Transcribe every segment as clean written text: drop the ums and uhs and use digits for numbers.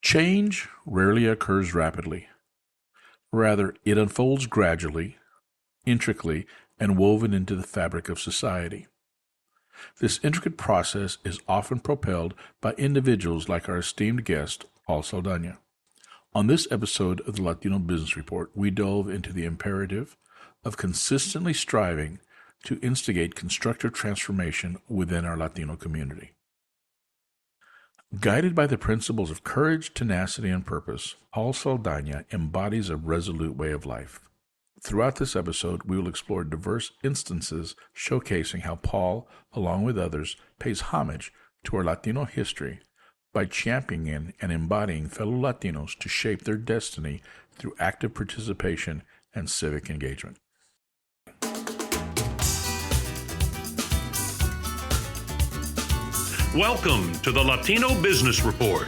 Change rarely occurs rapidly. Rather, it unfolds gradually, intricately, and woven into the fabric of society. This intricate process is often propelled by individuals like our esteemed guest, Paul Saldana. On this episode of the Latino Business Report, we delve into the imperative of consistently striving to instigate constructive transformation within our Latino community. Guided by the principles of courage, tenacity, and purpose, Paul Saldana embodies a resolute way of life. Throughout this episode, we will explore diverse instances showcasing how Paul, along with others, pays homage to our Latino history by championing and embodying fellow Latinos to shape their destiny through active participation and civic engagement. Welcome to the Latino Business Report.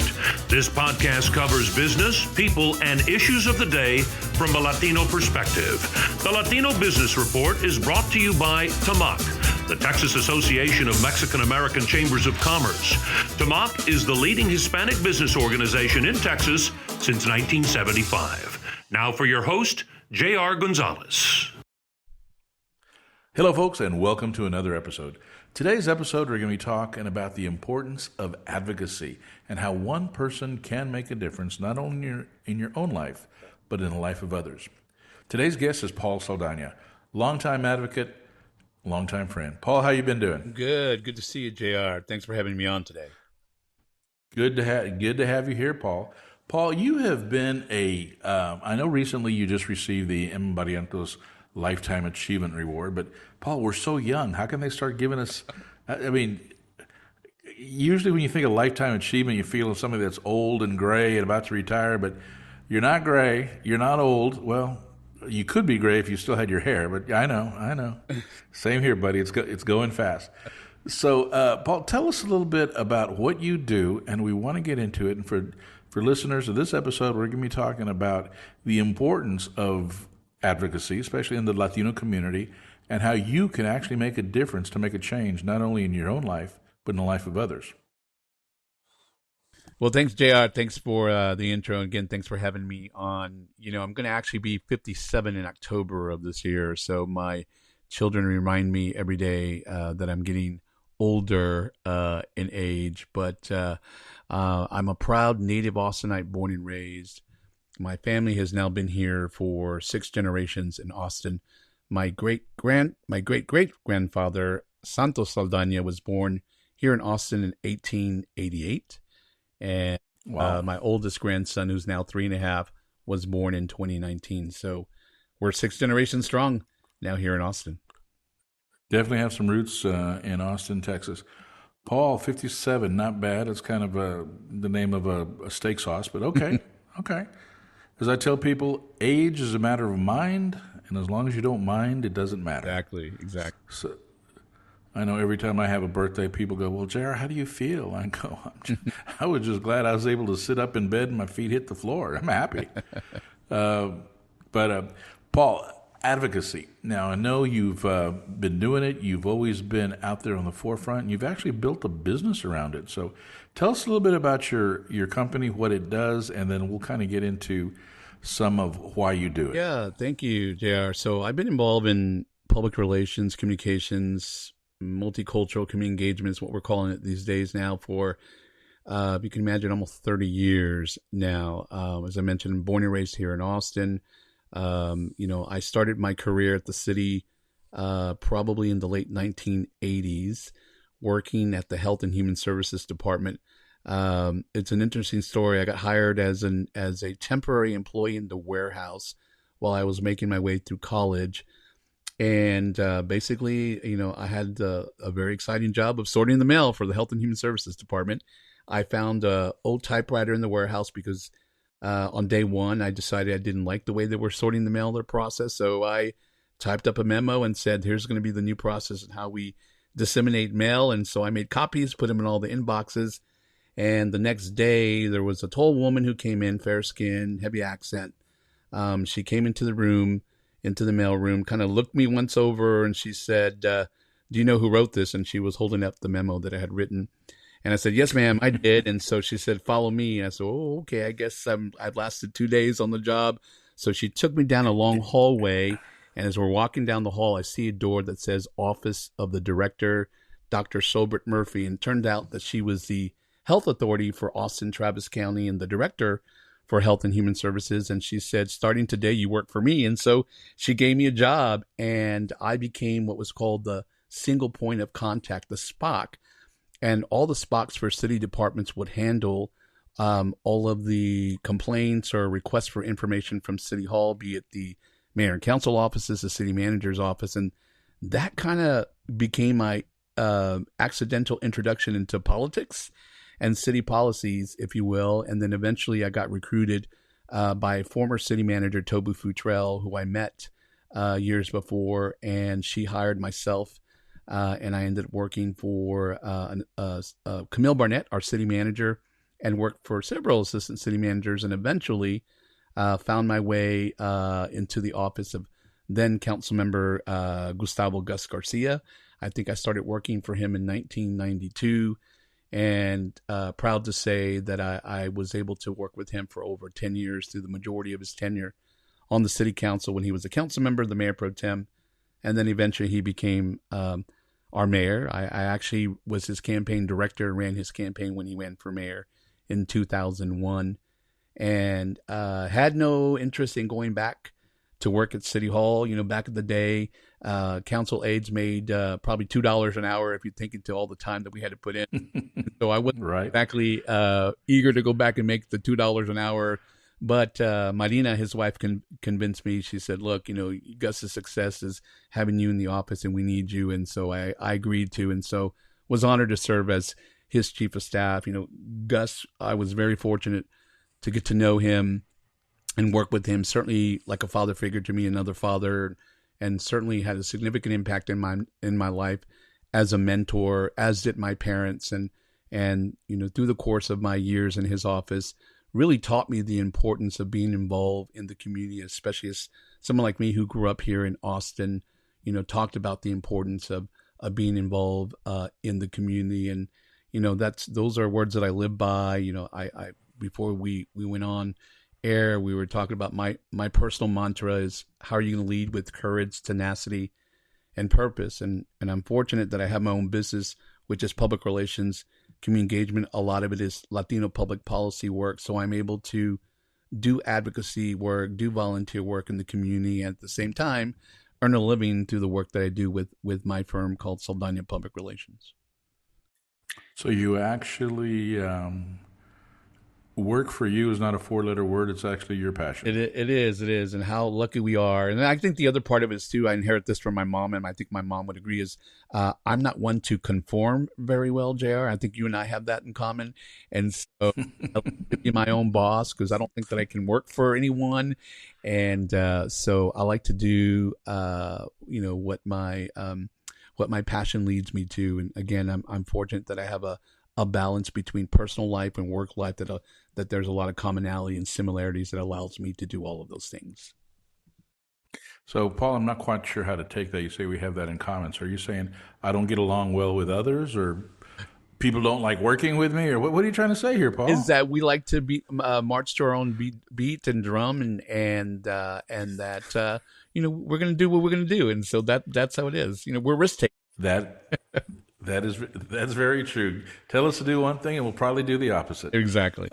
This podcast covers business, people, and issues of the day from a Latino perspective. The Latino Business Report is brought to you by TAMAC, the Texas Association of Mexican American Chambers of Commerce. TAMAC is the leading Hispanic business organization in Texas since 1975. Now for your host, J.R. Gonzalez. Hello, folks, and welcome to another episode. Today's episode, we're going to be talking about the importance of advocacy and how one person can make a difference not only in your own life, but in the life of others. Today's guest is Paul Saldana, longtime advocate, longtime friend. Paul, how you been doing? Good to see you, JR. Thanks for having me on today. Good to have you here, Paul. Paul, you have been I know recently you just received the M. Barrientos Lifetime Achievement Reward, but Paul, we're so young. How can they start giving us, usually when you think of lifetime achievement, you feel of somebody that's old and gray and about to retire, but you're not gray, you're not old. Well, you could be gray if you still had your hair, but I know. Same here, buddy. It's going fast. So, Paul, tell us a little bit about what you do, and we want to get into it. And for listeners of this episode, we're going to be talking about the importance of advocacy, especially in the Latino community, and how you can actually make a difference to make a change, not only in your own life, but in the life of others. Well, thanks, JR. Thanks for the intro. Again, thanks for having me on. I'm going to actually be 57 in October of this year, so my children remind me every day that I'm getting older in age, but I'm a proud native Austinite, born and raised. My family has now been here for 6 generations in Austin. My great great grandfather Santos Saldana was born here in Austin in 1888, and wow. My oldest grandson, who's now 3.5, was born in 2019. So we're 6 generations strong now here in Austin. Definitely have some roots in Austin, Texas. Paul, 57, not bad. It's kind of the name of a steak sauce, but okay, okay. As I tell people, age is a matter of mind, and as long as you don't mind, it doesn't matter. Exactly. So, I know every time I have a birthday, people go, well, JR, how do you feel? I go, I was just glad I was able to sit up in bed and my feet hit the floor. I'm happy. But Paul, advocacy. Now, I know you've been doing it. You've always been out there on the forefront. And you've actually built a business around it. So tell us a little bit about your company, what it does, and then we'll kind of get into some of why you do it. Yeah, thank you, JR. So I've been involved in public relations, communications, multicultural community engagement is what we're calling it these days now for, you can imagine, almost 30 years now. As I mentioned, I'm born and raised here in Austin. I started my career at the city probably in the late 1980s, working at the Health and Human Services Department. It's an interesting story. I got hired as a temporary employee in the warehouse while I was making my way through college. And basically, I had a very exciting job of sorting the mail for the Health and Human Services Department. I found an old typewriter in the warehouse because on day one, I decided I didn't like the way they were sorting the mail, their process. So I typed up a memo and said, here's going to be the new process and how we disseminate mail. And so I made copies, put them in all the inboxes. And the next day, there was a tall woman who came in, fair skin, heavy accent. She came into the mail room, kind of looked me once over, and she said, do you know who wrote this? And she was holding up the memo that I had written. And I said, yes, ma'am, I did. And so she said, follow me. And I said, oh, okay, I guess I've lasted 2 days on the job. So she took me down a long hallway. And as we're walking down the hall, I see a door that says Office of the Director, Dr. Sobert Murphy. And it turned out that she was the health authority for Austin, Travis County, and the director for Health and Human Services. And she said, starting today, you work for me. And so she gave me a job, and I became what was called the single point of contact, the SPOC. And all the SPOCs for city departments would handle all of the complaints or requests for information from City Hall, be it the mayor and council offices, the city manager's office. And that kind of became my accidental introduction into politics and city policies, if you will. And then eventually I got recruited by former city manager Tobu Futrell, who I met years before, and she hired myself. And I ended up working for Camille Barnett, our city manager, and worked for several assistant city managers, and eventually found my way into the office of then council member Gustavo Gus Garcia. I think I started working for him in 1992, and proud to say that I was able to work with him for over 10 years through the majority of his tenure on the city council when he was a council member, the mayor pro tem, and then eventually he became our mayor. I actually was his campaign director and ran his campaign when he ran for mayor in 2001, and had no interest in going back to work at City Hall. You know, back in the day, council aides made probably $2 an hour if you think into all the time that we had to put in. So I wasn't exactly eager to go back and make the $2 an hour. But Marina, his wife, convinced me. She said, look, you know, Gus's success is having you in the office and we need you. And so I agreed to, and so was honored to serve as his chief of staff. You know, Gus, I was very fortunate to get to know him and work with him, certainly like a father figure to me, another father, and certainly had a significant impact in my life as a mentor, as did my parents. And you know, through the course of my years in his office, really taught me the importance of being involved in the community, especially as someone like me who grew up here in Austin. You know, talked about the importance of being involved in the community. And you know, those are words that I live by. You know, I before we went on air, we were talking about my personal mantra is, how are you going to lead with courage, tenacity, and purpose? And I'm fortunate that I have my own business, which is public relations, community engagement. A lot of it is Latino public policy work. So I'm able to do advocacy work, do volunteer work in the community, and at the same time, earn a living through the work that I do with my firm called Saldana Public Relations. So you actually work for you is not a 4-letter word. It's actually your passion. It is. And how lucky we are. And I think the other part of it is too, I inherit this from my mom, and I think my mom would agree, is I'm not one to conform very well, JR. I think you and I have that in common. And so I'll be my own boss, because I don't think that I can work for anyone. And so I like to do, you know, what my passion leads me to. And again, I'm fortunate that I have a balance between personal life and work life, that there's a lot of commonality and similarities that allows me to do all of those things. So, Paul, I'm not quite sure how to take that. You say we have that in common. So are you saying I don't get along well with others, or people don't like working with me, or what are you trying to say here, Paul? Is that we like to march to our own beat and drum, and that you know, we're going to do what we're going to do, and so that's how it is. You know, we're risk takers. That's very true. Tell us to do one thing, and we'll probably do the opposite. Exactly.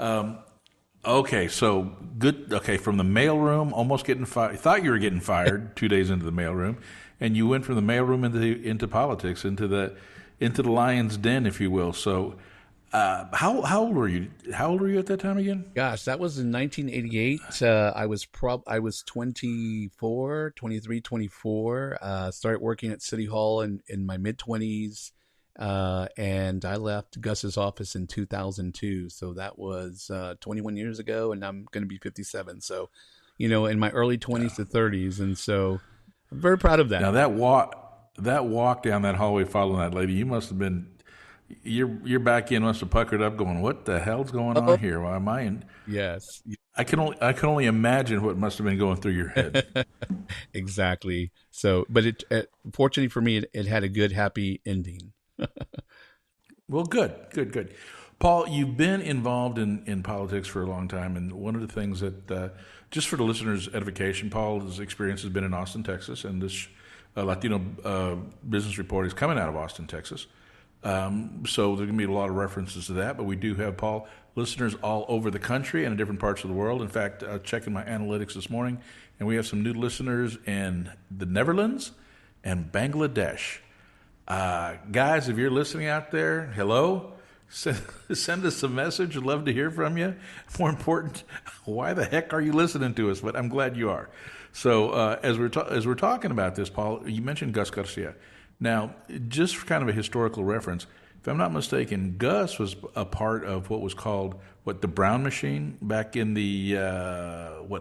Okay, so good. Okay, from the mailroom, almost getting fired. Thought you were getting fired 2 days into the mailroom, and you went from the mailroom into politics, into the lion's den, if you will. So, how old were you? How old were you at that time again? Gosh, that was in 1988. I was 24, 23, 24. Started working at City Hall in my mid-20s. And I left Gus's office in 2002. So that was 21 years ago, and I'm going to be 57. So, you know, in my early 20s to 30s. And so I'm very proud of that. Now that walk down that hallway following that lady, you must have been, your back end must have puckered up going, what the hell's going on here? Why am I in? Yes. I can only imagine what must have been going through your head. Exactly. So, but fortunately for me, it had a good, happy ending. Well, good, good, good. Paul, you've been involved in politics for a long time, and one of the things that, just for the listeners' edification, Paul's experience has been in Austin, Texas, and this Latino Business Report is coming out of Austin, Texas. So there's going to be a lot of references to that, but we do have, Paul, listeners all over the country and in different parts of the world. In fact, checking my analytics this morning, and we have some new listeners in the Netherlands and Bangladesh. Guys, if you're listening out there, hello. Send us a message. I'd love to hear from you. More important, why the heck are you listening to us? But I'm glad you are. So as we're talking about this, Paul, you mentioned Gus Garcia. Now, just for kind of a historical reference, if I'm not mistaken, Gus was a part of what was called the Brown Machine back in the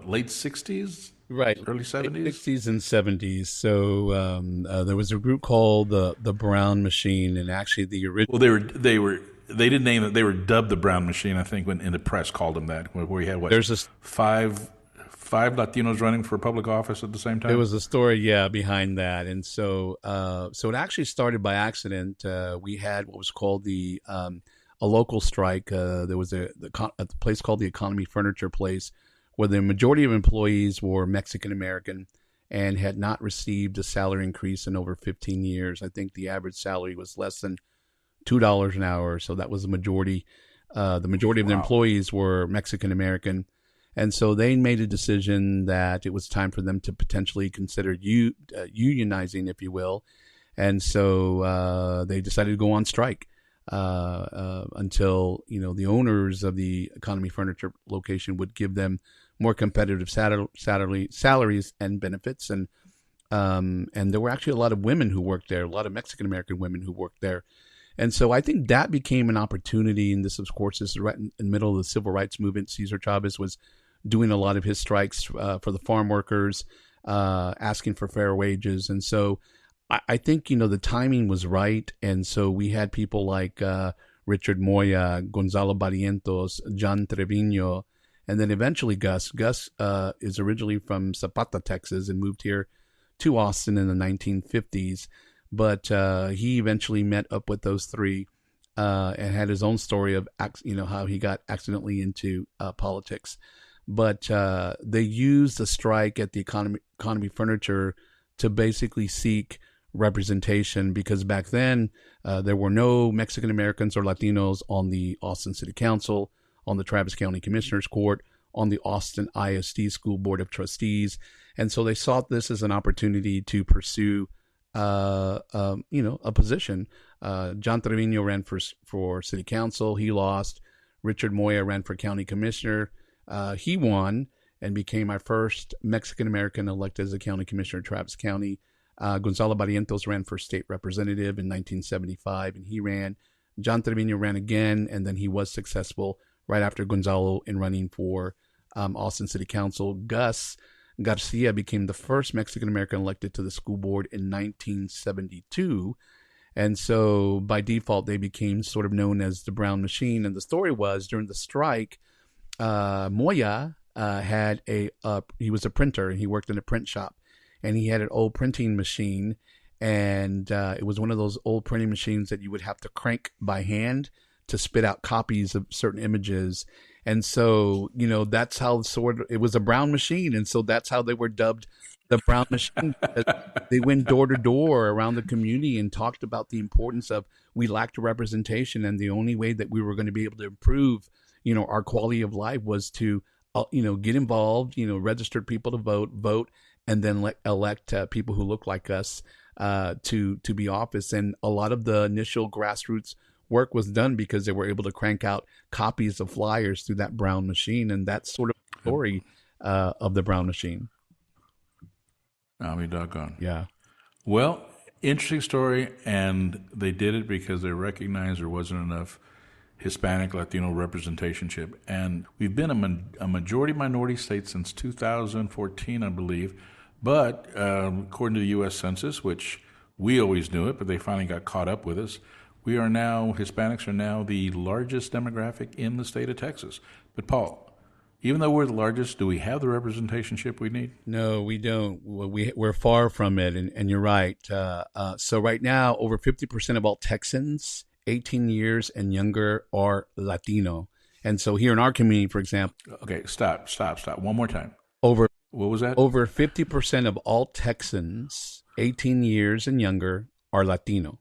late '60s, right? Early '70s, '60s and '70s. So there was a group called the Brown Machine, and actually the original. Well, they didn't name it. They were dubbed the Brown Machine, I think, when in the press called them that. Where you had There's five Latinos running for public office at the same time. There was a story, behind that, and so it actually started by accident. We had what was called a local strike. There was a place called the Economy Furniture Place, where the majority of employees were Mexican American and had not received a salary increase in over 15 years. I think the average salary was less than $2 an hour. So that was the majority. The majority of the employees were Mexican American. And so they made a decision that it was time for them to potentially consider unionizing, if you will. And so they decided to go on strike until, the owners of the Economy Furniture location would give them more competitive salaries and benefits. And there were actually a lot of women who worked there, a lot of Mexican American women who worked there. And so I think that became an opportunity, and this, of course, is right in the middle of the civil rights movement. Cesar Chavez was doing a lot of his strikes for the farm workers, asking for fair wages. And so I think, the timing was right. And so we had people like Richard Moya, Gonzalo Barrientos, John Trevino, and then eventually Gus. Gus is originally from Zapata, Texas, and moved here to Austin in the 1950s. But he eventually met up with those three and had his own story of, how he got accidentally into politics. But they used the strike at the Economy Furniture to basically seek representation, because back then there were no Mexican Americans or Latinos on the Austin City Council, on the Travis County Commissioners Court, on the Austin ISD School Board of Trustees. And so they sought this as an opportunity to pursue a position. John Trevino ran for city council. He lost. Richard Moya ran for county commissioner. He won and became our first Mexican American elected as a county commissioner in Travis County. Gonzalo Barrientos ran for state representative in 1975, and he ran. John Trevino ran again, and then he was successful right after Gonzalo in running for Austin City Council. Gus Garcia became the first Mexican American elected to the school board in 1972. And so by default, they became sort of known as the Brown Machine. And the story was, during the strike, Moya he was a printer, and he worked in a print shop, and he had an old printing machine. And it was one of those old printing machines that you would have to crank by hand to spit out copies of certain images. And so, that's how it was a brown machine. And so that's how they were dubbed the Brown Machine. They went door to door around the community and talked about the importance of, we lacked representation. And the only way that we were going to be able to improve, our quality of life was to, get involved, register people to vote, and then elect people who look like us to be office. And a lot of the initial grassroots work was done because they were able to crank out copies of flyers through that Brown Machine. And that's sort of the story of the Brown Machine. I'll be doggone. Yeah. Well, interesting story. And they did it because they recognized there wasn't enough Hispanic, Latino representation. And we've been a majority minority state since 2014, I believe. But according to the U.S. Census, which we always knew it, but they finally got caught up with us, Hispanics are now the largest demographic in the state of Texas. But Paul, even though we're the largest, do we have the representationship we need? No, we don't. We're far from it, and you're right. So right now, over 50% of all Texans 18 years and younger are Latino. And so here in our community, for example, Okay, stop. One more time. over What was that? over 50% of all Texans 18 years and younger are Latino.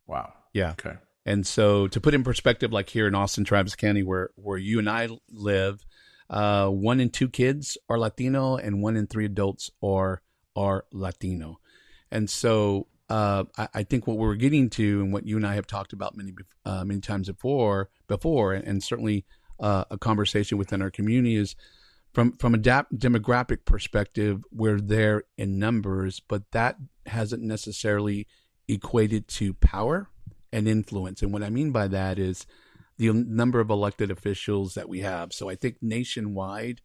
Wow. Yeah. Okay. And so to put in perspective, like here in Austin, Travis County, where you and I live, 1 in 2 kids are Latino and 1 in 3 adults are Latino. And so I think what we're getting to, and what you and I have talked about many times before, and certainly a conversation within our community, is from a demographic perspective, we're there in numbers, but that hasn't necessarily equated to power and influence. And what I mean by that is the number of elected officials that we have. So I think nationwide,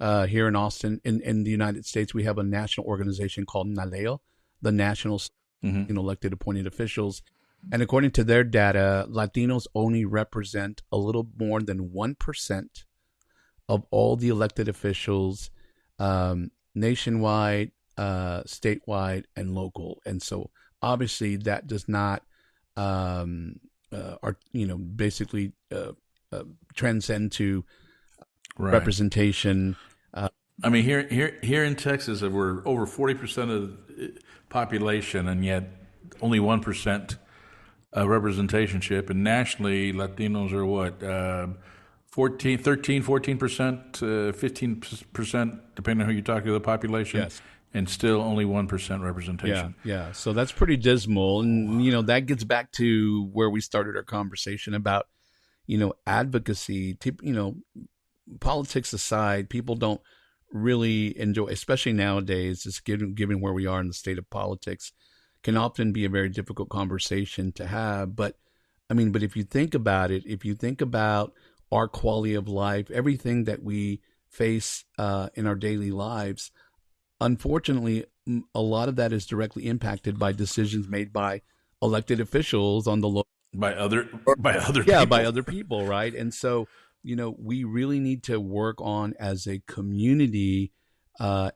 here in Austin, in the United States, we have a national organization called NALEO, the National Elected Appointed Officials. And according to their data, Latinos only represent a little more than 1% of all the elected officials nationwide, statewide, and local. And so obviously that does not basically transcend to representation. I mean, here in Texas, we're over 40% of the population, and yet only 1% representationship. And nationally, Latinos are what, 14%, 15%, depending on who you talk to, the population. Yes. And still only 1% representation. Yeah. So that's pretty dismal. And, that gets back to where we started our conversation about, advocacy. Politics aside, people don't really enjoy, especially nowadays, just given where we are in the state of politics, can often be a very difficult conversation to have. But if you think about it, if you think about our quality of life, everything that we face in our daily lives, unfortunately, a lot of that is directly impacted by decisions made by elected officials on the local. By other people, right? And so, we really need to work on, as a community,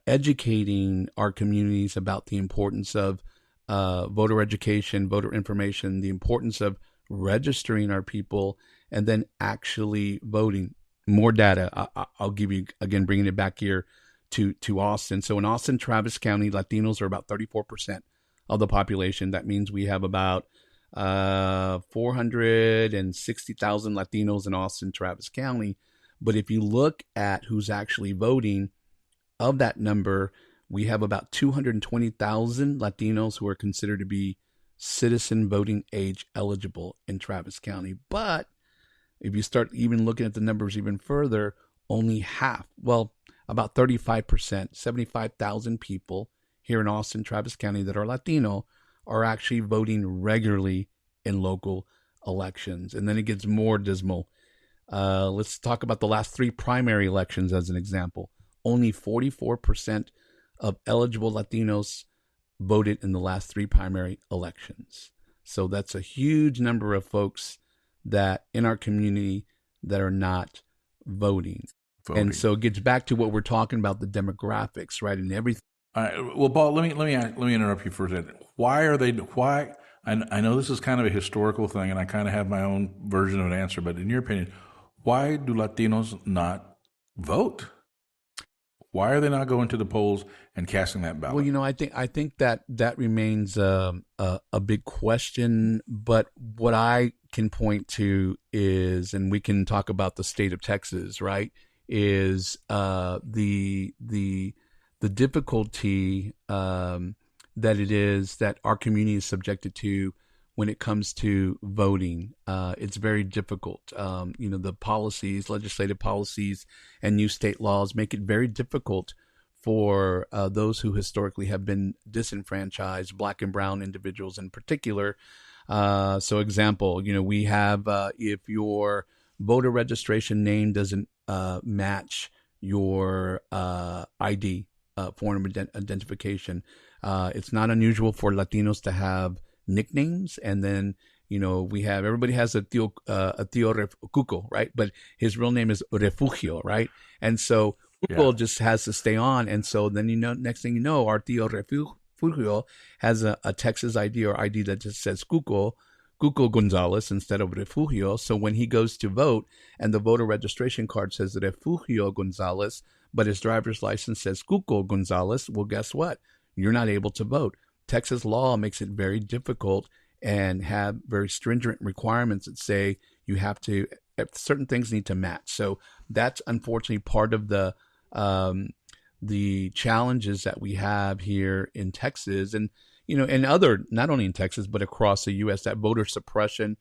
educating our communities about the importance of voter education, voter information, the importance of registering our people, and then actually voting. More data. I'll give you, again, bringing it back here to Austin. So in Austin, Travis County, Latinos are about 34% of the population. That means we have about 460,000 Latinos in Austin, Travis County. But if you look at who's actually voting, of that number, we have about 220,000 Latinos who are considered to be citizen voting age eligible in Travis County. But if you start even looking at the numbers even further, only half, about 35%, 75,000 people here in Austin, Travis County that are Latino are actually voting regularly in local elections. And then it gets more dismal. Let's talk about the last 3 primary elections as an example. Only 44% of eligible Latinos voted in the last 3 primary elections. So that's a huge number of folks that in our community that are not voting. And so it gets back to what we're talking about, the demographics, right? And everything. All right. Well, Paul, let me interrupt you for a second. Why? I know this is kind of a historical thing, and I kind of have my own version of an answer, but in your opinion, why do Latinos not vote? Why are they not going to the polls and casting that ballot? Well, I think that remains a big question. But what I can point to is, and we can talk about the state of Texas, right? Is the difficulty that it is that our community is subjected to when it comes to voting. It's very difficult. The policies, legislative policies, and new state laws make it very difficult for those who historically have been disenfranchised, Black and brown individuals in particular. So example, we have, if your voter registration name doesn't match your ID, form of identification, it's not unusual for Latinos to have nicknames, and then everybody has a tío Cuco, right? But his real name is Refugio, right? And so Cuco just has to stay on, and so then next thing you know, our tío Refugio has a Texas ID or ID that just says Cuco. Cuco Gonzalez instead of Refugio. So when he goes to vote and the voter registration card says Refugio Gonzalez, but his driver's license says Cuco Gonzalez, well, guess what? You're not able to vote. Texas law makes it very difficult and have very stringent requirements that say you have to, certain things need to match. So that's unfortunately part of the challenges that we have here in Texas, and and other, not only in Texas but across the U.S., that voter suppression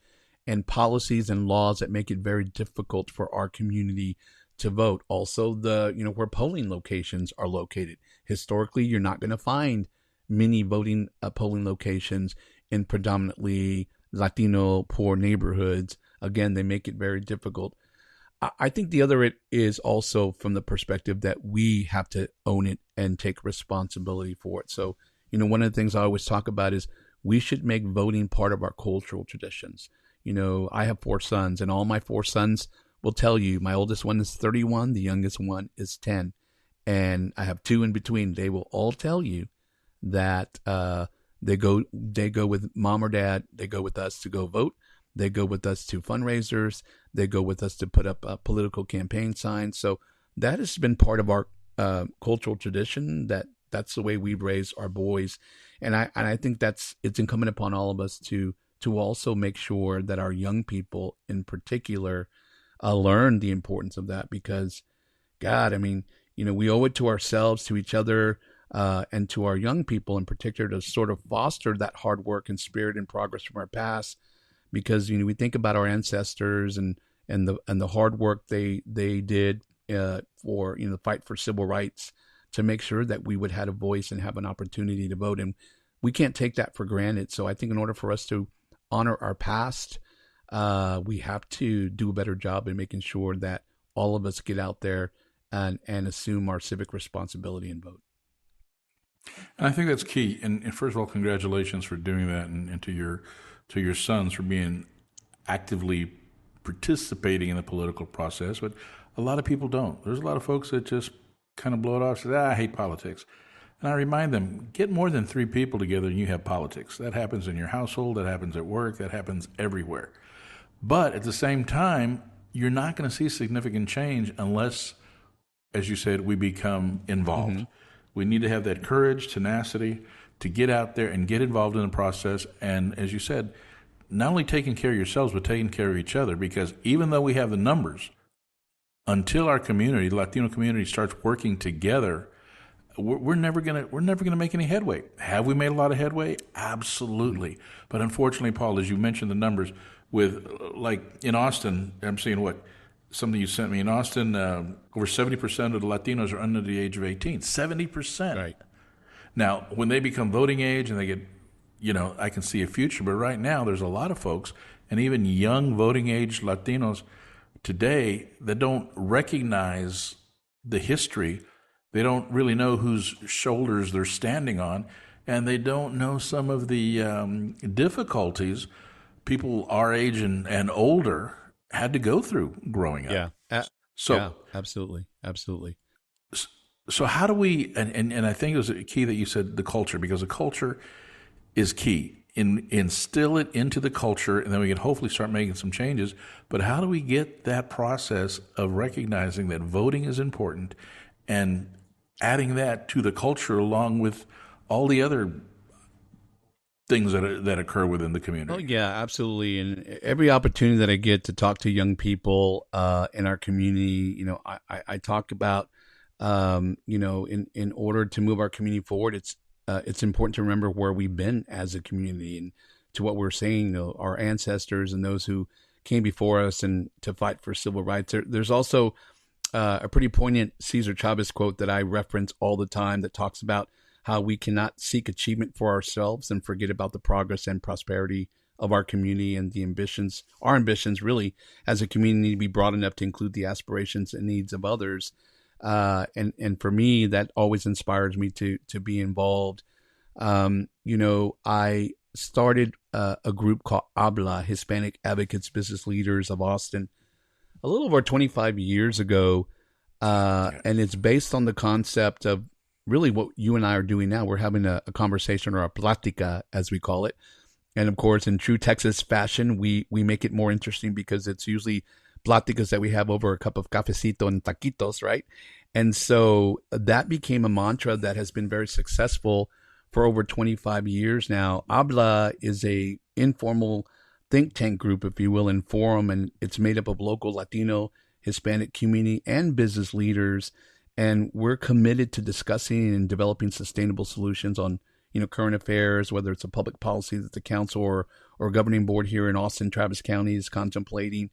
and policies and laws that make it very difficult for our community to vote. Also, where polling locations are located. Historically, you're not going to find many polling locations in predominantly Latino poor neighborhoods. Again, they make it very difficult. I think the other is also from the perspective that we have to own it and take responsibility for it. So, one of the things I always talk about is we should make voting part of our cultural traditions. I have 4 sons, and all my 4 sons will tell you, my oldest one is 31, the youngest one is 10, and I have 2 in between. They will all tell you that they go with mom or dad, they go with us to go vote. They go with us to fundraisers. They go with us to put up political campaign signs. So that has been part of our cultural tradition. That's the way we raise our boys, and I think it's incumbent upon all of us to also make sure that our young people, in particular, learn the importance of that. Because, God, I mean, we owe it to ourselves, to each other, and to our young people in particular, to sort of foster that hard work and spirit and progress from our past. Because we think about our ancestors and the hard work they did for the fight for civil rights to make sure that we would have a voice and have an opportunity to vote, and we can't take that for granted. So I think in order for us to honor our past, we have to do a better job in making sure that all of us get out there and assume our civic responsibility and vote. And I think that's key. And first of all, congratulations for doing that, and to your sons for being actively participating in the political process. But a lot of people don't. There's a lot of folks that just kind of blow it off, say, I hate politics. And I remind them, get more than 3 people together and you have politics. That happens in your household, that happens at work, that happens everywhere. But at the same time, you're not going to see significant change unless, as you said, we become involved. Mm-hmm. We need to have that courage, tenacity, to get out there and get involved in the process. And as you said, not only taking care of yourselves, but taking care of each other. Because even though we have the numbers, until our community, the Latino community, starts working together, we're never gonna make any headway. Have we made a lot of headway? Absolutely. But unfortunately, Paul, as you mentioned the numbers, with like in Austin, I'm seeing something you sent me in Austin, over 70% of the Latinos are under the age of 18. 70%. Right. Now, when they become voting age and they get, I can see a future. But right now, there's a lot of folks, and even young voting age Latinos today, that don't recognize the history. They don't really know whose shoulders they're standing on, and they don't know some of the difficulties people our age and older had to go through growing up. Yeah. Yeah, absolutely. So how do we, and I think it was key that you said the culture, because the culture is key. Instill it into the culture, and then we can hopefully start making some changes. But how do we get that process of recognizing that voting is important and adding that to the culture along with all the other things that occur within the community? Oh, yeah, absolutely. And every opportunity that I get to talk to young people in our community, I talk about, in order to move our community forward, it's important to remember where we've been as a community, and to what we're saying, our ancestors and those who came before us and to fight for civil rights. There's also a pretty poignant Cesar Chavez quote that I reference all the time that talks about how we cannot seek achievement for ourselves and forget about the progress and prosperity of our community, and our ambitions really as a community need to be broad enough to include the aspirations and needs of others. And for me, that always inspires me to be involved. I started a group called Habla, Hispanic Advocates Business Leaders of Austin, a little over 25 years ago. And it's based on the concept of really what you and I are doing now. We're having a conversation, or a plática, as we call it, And of course, in true Texas fashion, we make it more interesting because it's usually pláticas that we have over a cup of cafecito and taquitos, right? And so that became a mantra that has been very successful for over 25 years now. Habla is a informal think tank group, if you will, in forum, and it's made up of local Latino, Hispanic community and business leaders. And we're committed to discussing and developing sustainable solutions on, current affairs, whether it's a public policy that the council or governing board here in Austin, Travis County is contemplating,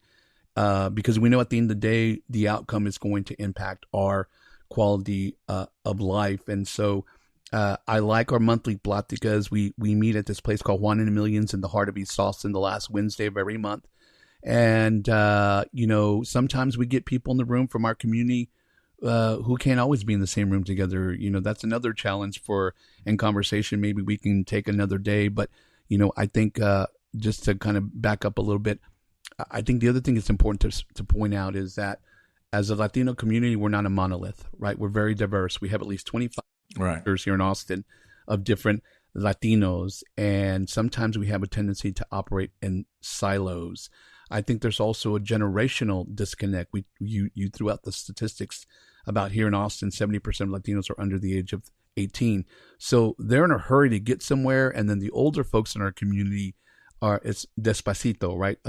because we know at the end of the day, the outcome is going to impact our quality of life. And so I like our monthly pláticas. We meet at this place called Juan and Millions in the heart of East Austin the last Wednesday of every month. And, sometimes we get people in the room from our community who can't always be in the same room together. That's another challenge in conversation. Maybe we can take another day. But, I think just to kind of back up a little bit, I think the other thing that's important to point out is that as a Latino community, we're not a monolith, right? We're very diverse. We have at least 25 years here in Austin of different Latinos. And sometimes we have a tendency to operate in silos. I think there's also a generational disconnect. You threw out the statistics about here in Austin, 70% of Latinos are under the age of 18. So they're in a hurry to get somewhere. And then the older folks in our community it's despacito, right?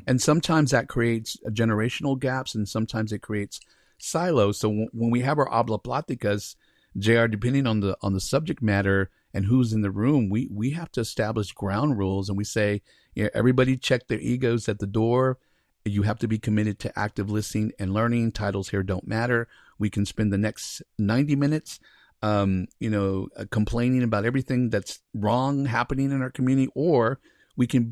And sometimes that creates generational gaps, and sometimes it creates silos. So when we have our habla pláticas, JR, depending on the subject matter and who's in the room, we have to establish ground rules, and we say, everybody check their egos at the door. You have to be committed to active listening and learning. Titles here don't matter. We can spend the next 90 minutes complaining about everything that's wrong happening in our community, or we can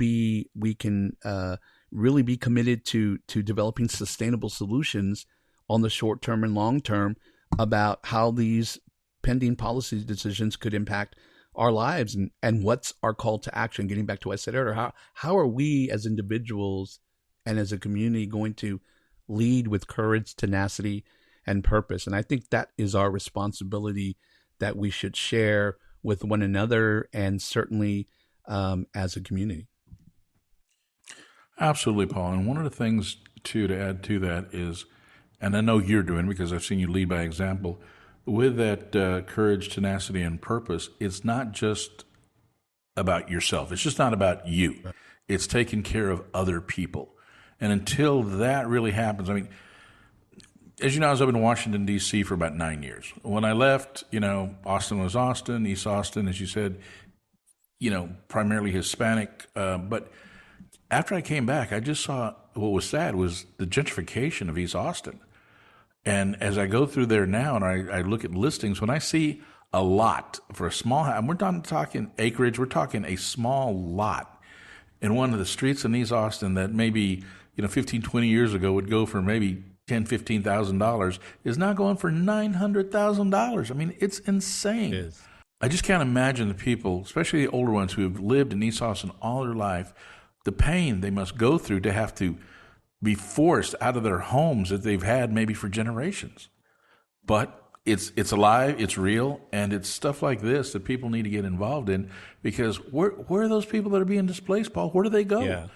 really be committed to developing sustainable solutions on the short term and long term about how these pending policy decisions could impact our lives, and what's our call to action. Getting back to what I said earlier, how are we as individuals and as a community going to lead with courage, tenacity, and purpose? And I think that is our responsibility that we should share with one another, and certainly as a community. Absolutely, Paul. And one of the things, too, to add to that is, and I know you're doing because I've seen you lead by example, with that courage, tenacity, and purpose, it's not just about yourself. It's just not about you. Right. It's taking care of other people. And until that really happens, I mean, as you know, I was up in Washington, D.C. for about 9 years. When I left, Austin was Austin, East Austin, as you said, primarily Hispanic. But after I came back, I just saw what was sad was the gentrification of East Austin. And as I go through there now and I look at listings, when I see a lot for a small house, and we're not talking acreage, we're talking a small lot in one of the streets in East Austin that maybe, 15, 20 years ago would go for maybe $10,000, $15,000 is now going for $900,000. I mean, it's insane. It is. I just can't imagine the people, especially the older ones who have lived in East Austin all their life, the pain they must go through to have to be forced out of their homes that they've had maybe for generations. But it's alive, it's real, and it's stuff like this that people need to get involved in, because where are those people that are being displaced, Paul? Where do they go? Yeah.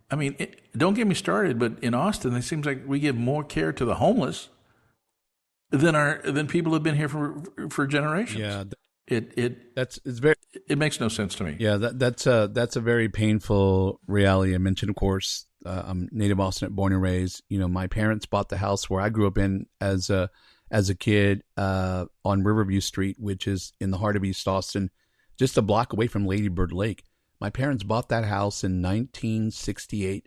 I mean, don't get me started, but in Austin, it seems like we give more care to the homeless than people who have been here for generations. Yeah, it makes no sense to me. Yeah, that's a very painful reality. I mentioned, of course, I'm native Austin, born and raised. My parents bought the house where I grew up in as a kid on Riverview Street, which is in the heart of East Austin, just a block away from Lady Bird Lake. My parents bought that house in 1968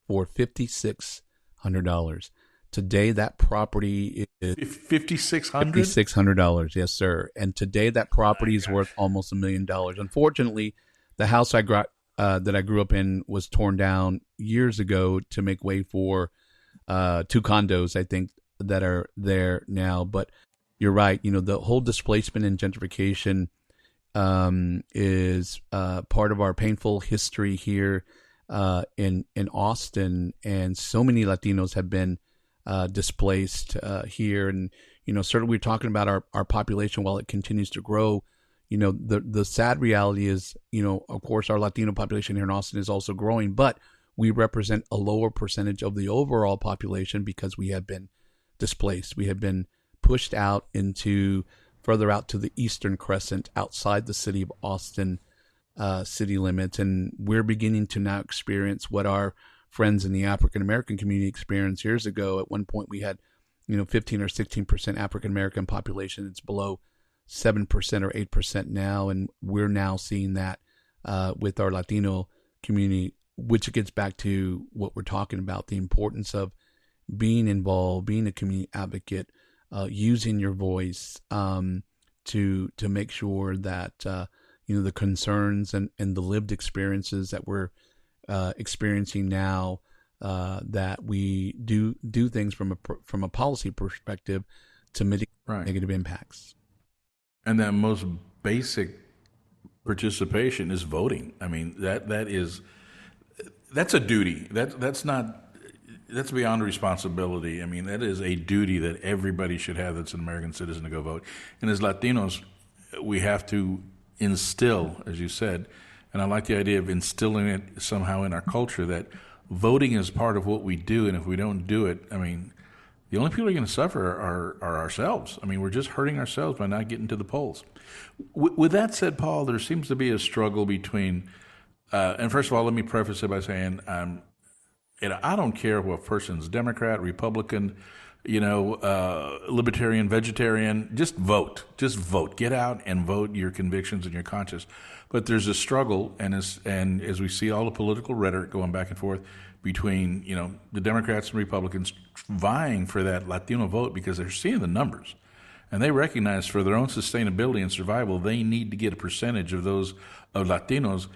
for $5,600. Today, that property is $5,600. Yes, sir. And today, that property is worth almost $1 million. Unfortunately, the house that I grew up in was torn down years ago to make way for 2 condos, I think, that are there now. But you're right. The whole displacement and gentrification is part of our painful history here in Austin, and so many Latinos have been displaced here. And certainly we're talking about our population. While it continues to grow, the sad reality is, of course, our Latino population here in Austin is also growing, but we represent a lower percentage of the overall population because we have been displaced. We have been pushed out further out to the eastern crescent outside the city of Austin city limits. And we're beginning to now experience what our friends in the African American community experienced years ago. At one point, we had 15 or 16% African American population. It's below 7% or 8% now, and we're now seeing that with our Latino community, which gets back to what we're talking about, the importance of being involved, being a community advocate, using your voice to make sure that the concerns and the lived experiences that we're experiencing now, that we do things from a policy perspective to mitigate negative impacts. And that most basic participation is voting. I mean, that's a duty. That's beyond responsibility. I mean, that is a duty that everybody should have that's an American citizen to go vote. And as Latinos, we have to instill, as you said, and I like the idea of instilling it somehow in our culture, that voting is part of what we do, and if we don't do it, I mean, the only people who are going to suffer are ourselves. I mean, we're just hurting ourselves by not getting to the polls. With that said, Paul, there seems to be a struggle between, and first of all, let me preface it by saying, I don't care what person's Democrat, Republican, libertarian, vegetarian, just vote. Just vote. Get out and vote your convictions and your conscience. But there's a struggle, and as we see all the political rhetoric going back and forth between, the Democrats and Republicans vying for that Latino vote because they're seeing the numbers. And they recognize for their own sustainability and survival, they need to get a percentage of those of Latinos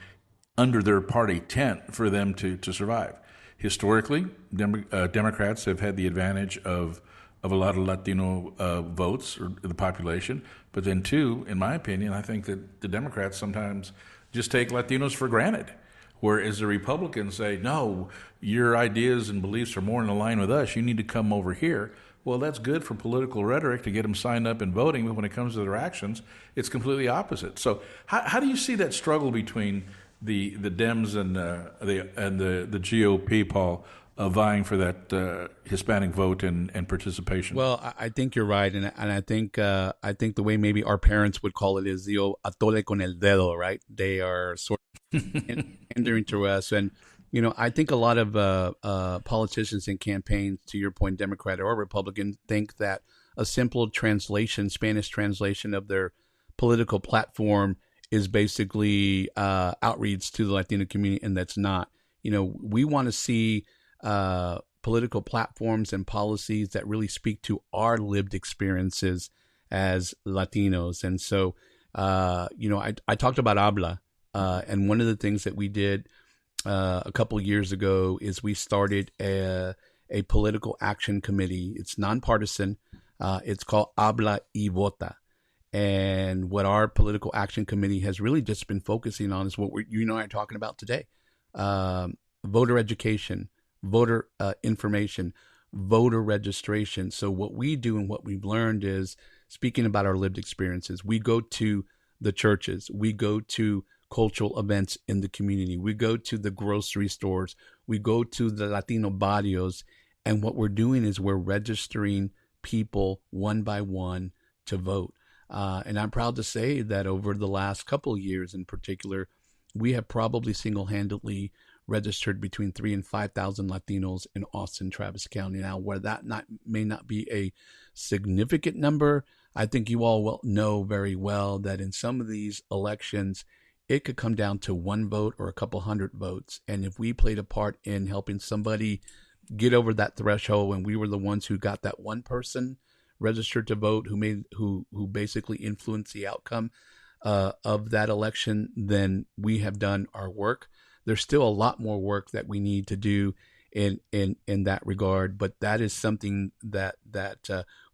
under their party tent for them to survive. Historically, Democrats have had the advantage of a lot of Latino votes or the population. But then, too, in my opinion, I think that the Democrats sometimes just take Latinos for granted, whereas the Republicans say, no, your ideas and beliefs are more in line with us. You need to come over here. Well, that's good for political rhetoric to get them signed up and voting, but when it comes to their actions, it's completely opposite. So how do you see that struggle between the Dems and the GOP, Paul, vying for that Hispanic vote and participation? Well, I think you're right, and I think the way maybe our parents would call it is the atole con el dedo, right? They are sort of hindering to us, and I think a lot of politicians and campaigns, to your point, Democrat or Republican, think that a simple translation, Spanish translation of their political platform is basically outreach to the Latino community, and that's not. We want to see political platforms and policies that really speak to our lived experiences as Latinos. And so, I talked about Habla, and one of the things that we did a couple of years ago is we started a political action committee. It's nonpartisan. It's called Habla y Vota. And what our political action committee has really just been focusing on is what you and I are talking about today. Voter education, voter information, voter registration. So what we do and what we've learned is, speaking about our lived experiences, we go to the churches, we go to cultural events in the community, we go to the grocery stores, we go to the Latino barrios, and what we're doing is we're registering people one by one to vote. And I'm proud to say that over the last couple of years in particular, we have probably single-handedly registered between 3,000 and 5,000 Latinos in Austin, Travis County. Now, where that may not be a significant number, I think you all know very well that in some of these elections, it could come down to one vote or a couple hundred votes. And if we played a part in helping somebody get over that threshold, and we were the ones who got that one person registered to vote, who basically influenced the outcome of that election, then we have done our work. There's still a lot more work that we need to do in that regard, but that is something that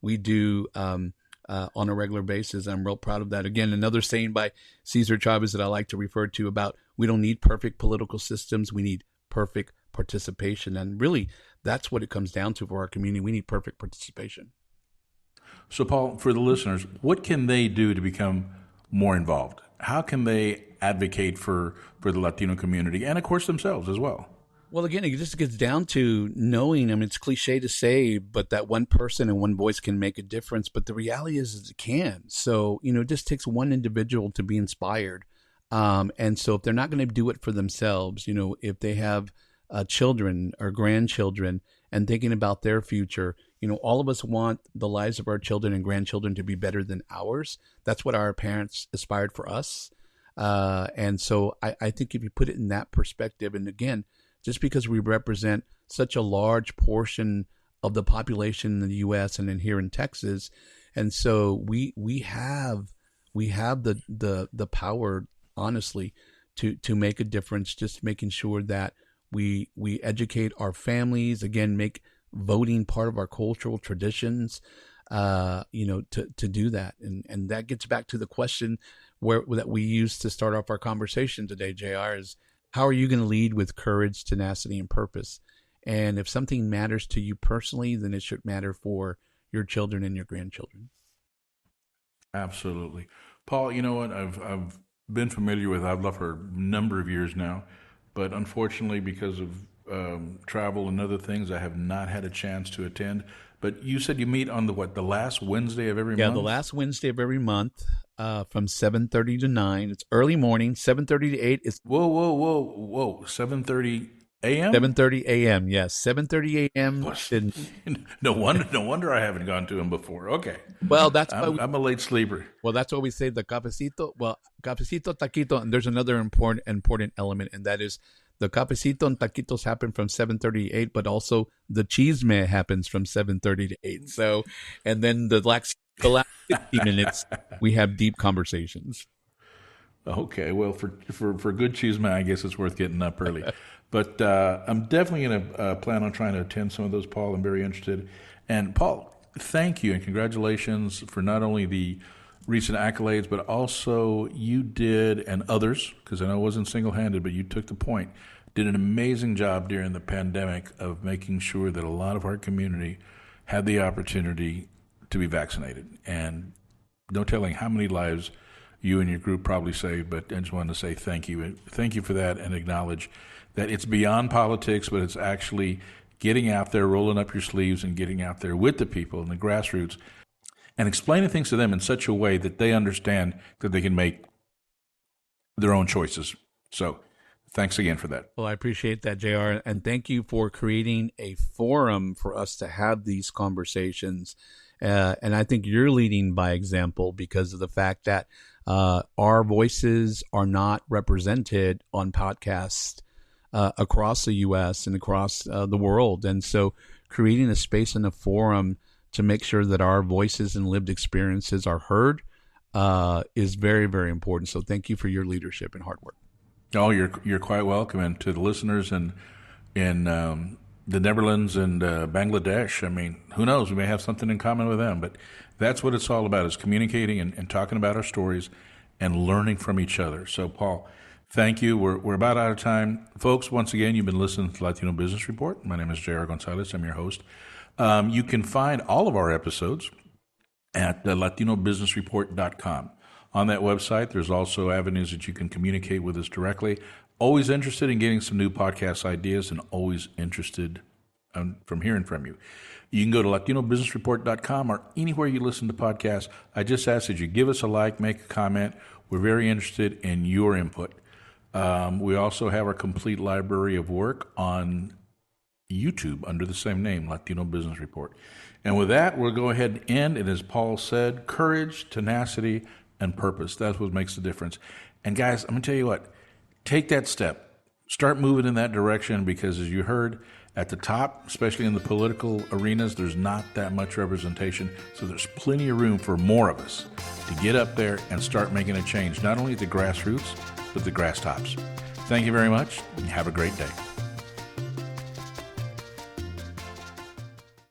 we do on a regular basis. I'm real proud of that. Again, another saying by Cesar Chavez that I like to refer to about, we don't need perfect political systems, we need perfect participation. And really, that's what it comes down to for our community. We need perfect participation. So, Paul, for the listeners, what can they do to become more involved? How can they advocate for the Latino community and, of course, themselves as well? Well, again, it just gets down to knowing. I mean, it's cliche to say, but that one person and one voice can make a difference. But the reality is it can. So, it just takes one individual to be inspired. And so if they're not going to do it for themselves, if they have children or grandchildren and thinking about their future, all of us want the lives of our children and grandchildren to be better than ours. That's what our parents aspired for us. And so I think if you put it in that perspective, and again, just because we represent such a large portion of the population in the U.S. and then here in Texas, and so we have the power, honestly, to make a difference. Just making sure that we educate our families, again, make voting part of our cultural traditions, to do that. And that gets back to the question that we used to start off our conversation today, JR, is how are you going to lead with courage, tenacity, and purpose? And if something matters to you personally, then it should matter for your children and your grandchildren. Absolutely. Paul, you know what? I've been familiar with I've loved for a number of years now, but unfortunately because of travel and other things, I have not had a chance to attend. But you said you meet on the last Wednesday of every month? Yeah, the last Wednesday of every month from 7:30 to 9. It's early morning, 7:30 to 8. It's Whoa. 7:30 a.m.? 7:30 a.m., yes. 7:30 a.m. No wonder I haven't gone to him before. Okay. Well, I'm a late sleeper. Well, that's what we say, the cafecito. Well, cafecito, taquito, and there's another important element, and that is the cafecito and taquitos happen from 7:30 to 8, but also the chisme happens from 7:30 to 8. So, and then the last 50 minutes, we have deep conversations. Okay, well, for good chisme, I guess it's worth getting up early. But I'm definitely going to plan on trying to attend some of those, Paul. I'm very interested. And Paul, thank you and congratulations for not only the recent accolades, but also you did, and others, because I know it wasn't single-handed, but you took the point, did an amazing job during the pandemic of making sure that a lot of our community had the opportunity to be vaccinated. And no telling how many lives you and your group probably saved, but I just wanted to say thank you. Thank you for that, and acknowledge that it's beyond politics, but it's actually getting out there, rolling up your sleeves, and getting out there with the people in the grassroots and explaining things to them in such a way that they understand that they can make their own choices. So thanks again for that. Well, I appreciate that, JR. And thank you for creating a forum for us to have these conversations. And I think you're leading by example because of the fact that our voices are not represented on podcasts across the U.S. and across the world. And so creating a space and a forum to make sure that our voices and lived experiences are heard is very, very important. So thank you for your leadership and hard work. Oh, you're quite welcome. And to the listeners in the Netherlands and Bangladesh, I mean, who knows? We may have something in common with them. But that's what it's all about, is communicating and talking about our stories and learning from each other. So, Paul, thank you. We're about out of time. Folks, once again, you've been listening to the Latino Business Report. My name is J.R. Gonzalez. I'm your host. You can find all of our episodes at latinobusinessreport.com. On that website, there's also avenues that you can communicate with us directly. Always interested in getting some new podcast ideas, and always interested from hearing from you. You can go to latinobusinessreport.com or anywhere you listen to podcasts. I just ask that you give us a like, make a comment. We're very interested in your input. We also have our complete library of work on YouTube under the same name, Latino Business Report. And with that, we'll go ahead and end. And as Paul said, courage, tenacity, and purpose. That's what makes the difference. And guys, I'm going to tell you what, take that step. Start moving in that direction, because as you heard at the top, especially in the political arenas, there's not that much representation. So there's plenty of room for more of us to get up there and start making a change, not only at the grassroots, but the grass tops. Thank you very much, and have a great day.